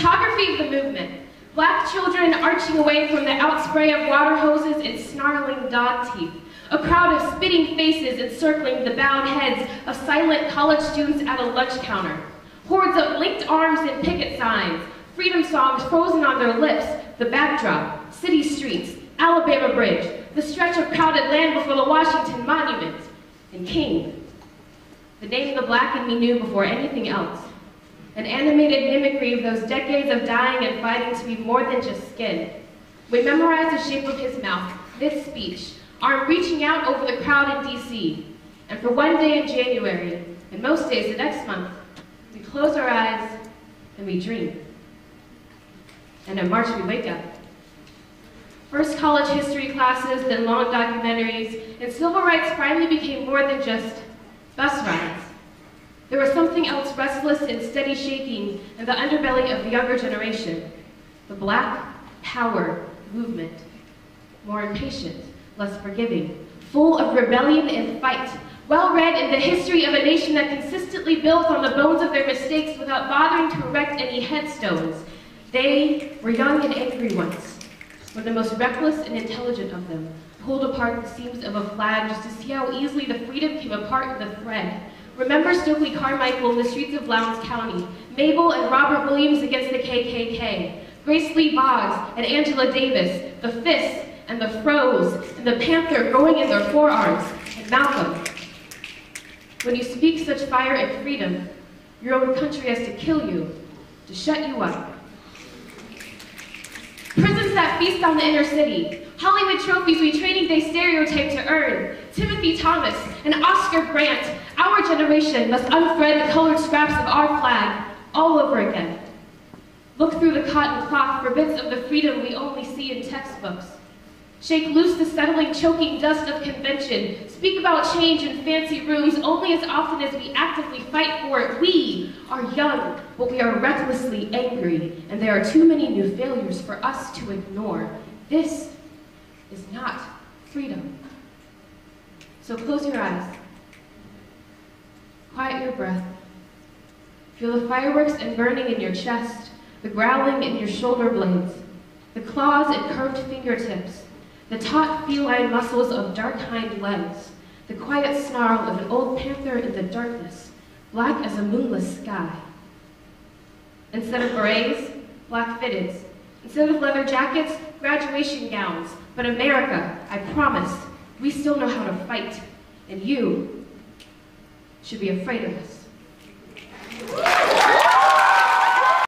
Photography of the movement. Black children arching away from the outspray of water hoses and snarling dog teeth. A crowd of spitting faces encircling the bowed heads of silent college students at a lunch counter. Hordes of linked arms and picket signs. Freedom songs frozen on their lips. The backdrop. City streets. Alabama Bridge. The stretch of crowded land before the Washington Monument. And King. The name the black in me knew before anything else. An animated mimicry of those decades of dying and fighting to be more than just skin. We memorized the shape of his mouth, this speech, arm reaching out over the crowd in DC. And for one day in January, and most days the next month, we close our eyes and we dream. And in March we wake up. First college history classes, then long documentaries, and civil rights finally became more than just bus rides. There was something else restless and steady shaking in the underbelly of the younger generation. The Black Power movement. More impatient, less forgiving, full of rebellion and fight, well-read in the history of a nation that consistently built on the bones of their mistakes without bothering to erect any headstones. They were young and angry once, were the most reckless and intelligent of them, pulled apart the seams of a flag just to see how easily the freedom came apart in the thread. Remember Stokely Carmichael in the streets of Lowndes County, Mabel and Robert Williams against the KKK, Grace Lee Boggs and Angela Davis, the fists and the froze, and the panther growing in their forearms, and Malcolm. When you speak such fire and freedom, your own country has to kill you, to shut you up. Prisons that feast on the inner city, Hollywood trophies we training day stereotype to earn, Timothy Thomas and Oscar Grant, our generation must unthread the colored scraps of our flag all over again. Look through the cotton cloth for bits of the freedom we only see in textbooks. Shake loose the settling, choking dust of convention. Speak about change in fancy rooms only as often as we actively fight for it. We are young, but we are recklessly angry, and there are too many new failures for us to ignore. This is not freedom. So close your eyes. Quiet your breath. Feel the fireworks and burning in your chest, the growling in your shoulder blades, the claws and curved fingertips, the taut feline muscles of dark hind legs, the quiet snarl of an old panther in the darkness, black as a moonless sky. Instead of berets, black fitteds. Instead of leather jackets, graduation gowns. But America, I promise, we still know how to fight, and you should be afraid of us.